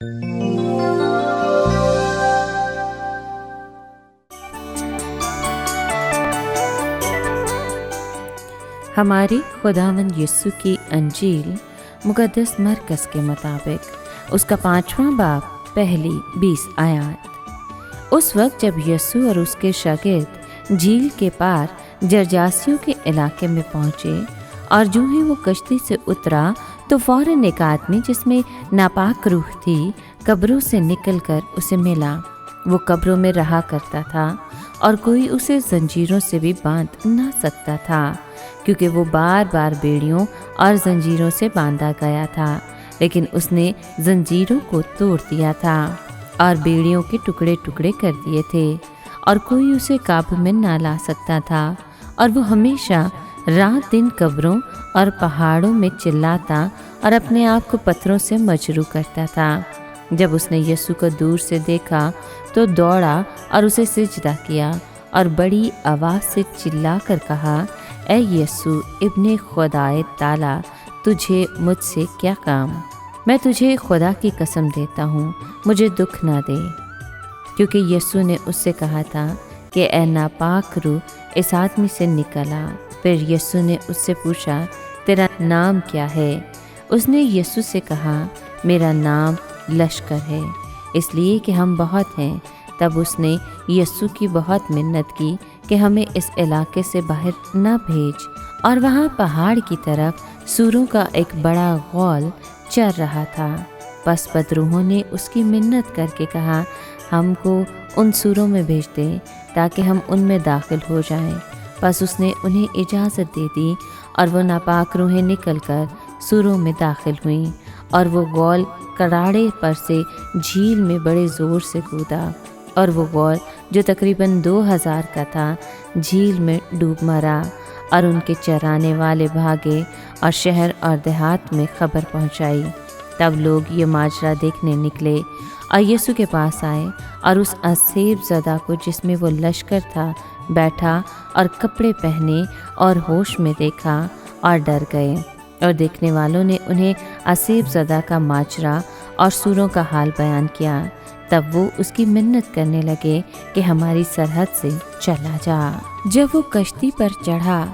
हमारे खुदावंद यीशु की अंजील मुक़द्दस मरकज़ के मुताबिक उसका 5वां बाब पहली 20 आयत। उस वक्त जब यीशु और उसके शागिर्द झील के पार जरजासियों के इलाके में पहुँचे और जो ही वो कश्ती से उतरा तो फौरन एक आदमी जिसमें नापाक रूह थी कब्रों से निकलकर उसे मिला। वो कब्रों में रहा करता था और कोई उसे जंजीरों से भी बांध ना सकता था, क्योंकि वो बार बार बेड़ियों और जंजीरों से बांधा गया था। लेकिन उसने जंजीरों को तोड़ दिया था और बेड़ियों के टुकड़े टुकड़े कर दिए थे और कोई उसे काबू में ना ला सकता था। और वो हमेशा रात दिन कब्रों और पहाड़ों में चिल्लाता और अपने आप को पत्थरों से मजरू करता था। जब उसने यीशु को दूर से देखा तो दौड़ा और उसे सिजदा किया और बड़ी आवाज़ से चिल्ला कर कहा, ऐ यीशु इब्ने खुदाए ताला, तुझे मुझसे क्या काम? मैं तुझे खुदा की कसम देता हूँ, मुझे दुख ना दे। क्योंकि यीशु ने उससे कहा था कि ऐ नापाक रूह इस आदमी से निकला। फिर यीशु ने उससे पूछा, तेरा नाम क्या है? उसने यीशु से कहा, मेरा नाम लश्कर है, इसलिए कि हम बहुत हैं। तब उसने यीशु की बहुत मिन्नत की कि हमें इस इलाके से बाहर न भेज। और वहाँ पहाड़ की तरफ सूरों का एक बड़ा गौल चर रहा था। बस बदरूहों ने उसकी मिन्नत करके कहा, हमको उन सूरों में भेज दे ताकि हम उनमें दाखिल हो जाएं। बस उसने उन्हें इजाज़त दे दी और वो नापाक रूहें निकलकर सूरों में दाखिल हुईं और वो गौल कड़ाड़े पर से झील में बड़े ज़ोर से कूदा और वो गौल जो तकरीबन 2000 का था झील में डूब मरा। और उनके चराने वाले भागे और शहर और देहात में खबर पहुंचाई। तब लोग ये माजरा देखने निकले और यीशु के पास आए और उस असेब ज़दा को जिसमें वो लश्कर था बैठा और कपड़े पहने और होश में देखा और डर गए। और देखने वालों ने उन्हें असेब ज़दा का माजरा और सूरों का हाल बयान किया। तब वो उसकी मिन्नत करने लगे कि हमारी सरहद से चला जा। जब वो कश्ती पर चढ़ा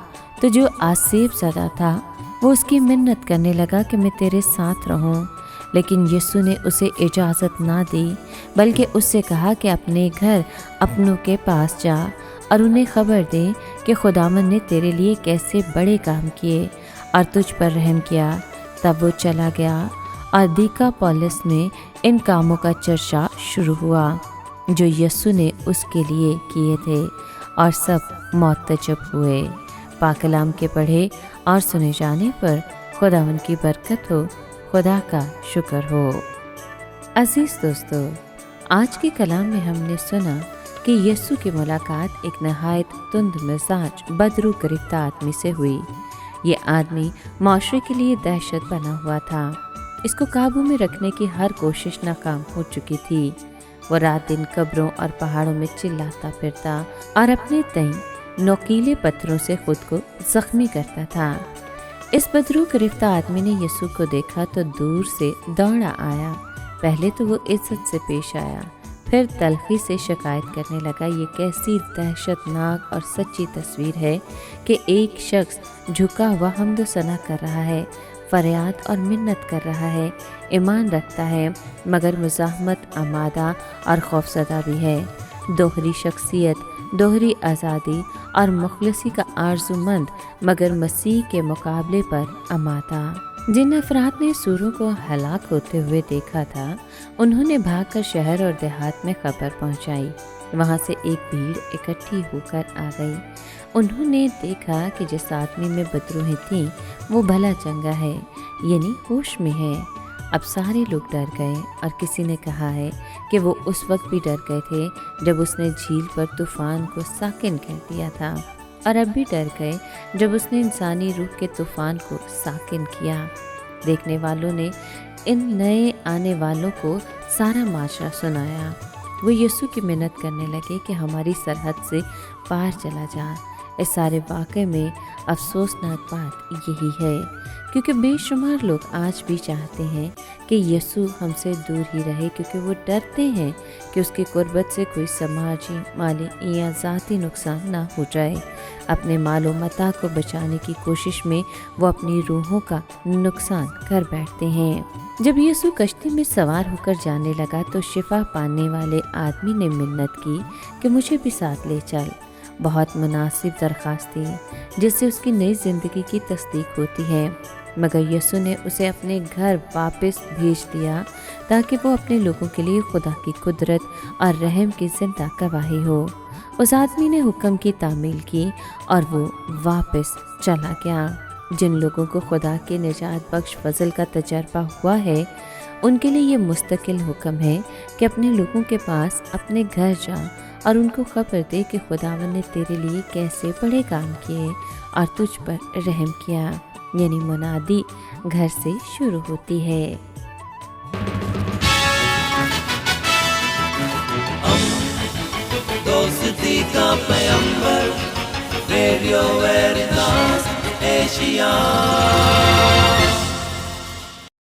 तो जो आसेब ज़दा था वो उसकी मिन्नत करने लगा कि मैं तेरे साथ रहूं। लेकिन यीशु ने उसे इजाज़त ना दी, बल्कि उससे कहा कि अपने घर अपनों के पास जा और उन्हें खबर दे कि खुदावंद ने तेरे लिए कैसे बड़े काम किए और तुझ पर रहम किया। तब वो चला गया और दिकापोलिस में इन कामों का चर्चा शुरू हुआ जो यीशु ने उसके लिए किए थे और सब मुअत्तजब हुए। पाकलाम के पढ़े और सुने जाने पर खुदावंद की बरकत हो, खुदा का शुक्र हो। अजीज़ दोस्तों, आज के कलाम में हमने सुना कि यीशु की मुलाकात एक नहायत तुंद मिजाज बदरू गिरफ्ता आदमी से हुई। ये आदमी माशरे के लिए दहशत बना हुआ था। इसको काबू में रखने की हर कोशिश नाकाम हो चुकी थी। वो रात दिन कब्रों और पहाड़ों में चिल्लाता फिरता और अपने तय नोकीले पत्थरों से खुद को जख्मी करता था। इस बदरू गिरफ्ता आदमी ने यीशु को देखा तो दूर से दौड़ा आया। पहले तो वो इज्जत से पेश आया, फिर तलखी से शिकायत करने लगा। ये कैसी दहशतनाक और सच्ची तस्वीर है कि एक शख्स झुका हुआ हम्द सना कर रहा है, फरियाद और मिन्नत कर रहा है, ईमान रखता है मगर मुज़ाहमत आमादा और खौफज़दा भी है। दोहरी शख्सियत, दोहरी आज़ादी और मुखलिसी का आरज़ूमंद मगर मसीह के मुकाबले पर आमादा। जिन अफराद ने सूरों को हलाक होते हुए देखा था उन्होंने भागकर शहर और देहात में खबर पहुंचाई। वहां से एक भीड़ इकट्ठी होकर आ गई। उन्होंने देखा कि जिस आदमी में बदरूहें थीं वो भला चंगा है, यानी होश में है। अब सारे लोग डर गए और किसी ने कहा है कि वो उस वक्त भी डर गए थे जब उसने झील पर तूफान को साकिन कर दिया था, और अब भी डर गए जब उसने इंसानी रूह के तूफान को साकिन किया। देखने वालों ने इन नए आने वालों को सारा माजरा सुनाया। वो यीशु की मिन्नत करने लगे कि हमारी सरहद से पार चला जा। इस सारे वाक़े में अफसोसनाक बात यही है کیونکہ بے شمار لوگ آج بھی چاہتے ہیں کہ یسوع ہم سے دور ہی رہے، کیونکہ وہ ڈرتے ہیں کہ اس کی قربت سے کوئی سماجی، مالی یا ذاتی نقصان نہ ہو جائے۔ اپنے مال و متاع کو بچانے کی کوشش میں وہ اپنی روحوں کا نقصان کر بیٹھتے ہیں۔ جب یسوع کشتی میں سوار ہو کر جانے لگا تو شفا پانے والے آدمی نے منت کی کہ مجھے بھی ساتھ لے چل۔ بہت مناسب درخواست تھی جس سے اس کی نئی زندگی کی تصدیق ہوتی ہے، مگر یسوع نے اسے اپنے گھر واپس بھیج دیا تاکہ وہ اپنے لوگوں کے لیے خدا کی قدرت اور رحم کی زندہ گواہی ہو۔ اس آدمی نے حکم کی تعمیل کی اور وہ واپس چلا گیا۔ جن لوگوں کو خدا کے نجات بخش فضل کا تجربہ ہوا ہے ان کے لیے یہ مستقل حکم ہے کہ اپنے لوگوں کے پاس اپنے گھر جا اور ان کو خبر دے کہ خداوند نے تیرے لیے کیسے بڑے کام کیے اور تجھ پر رحم کیا۔ یعنی منادی گھر سے شروع ہوتی ہے۔ دوستی کا پیمبر، ریڈیو ویریتاس ایشیا۔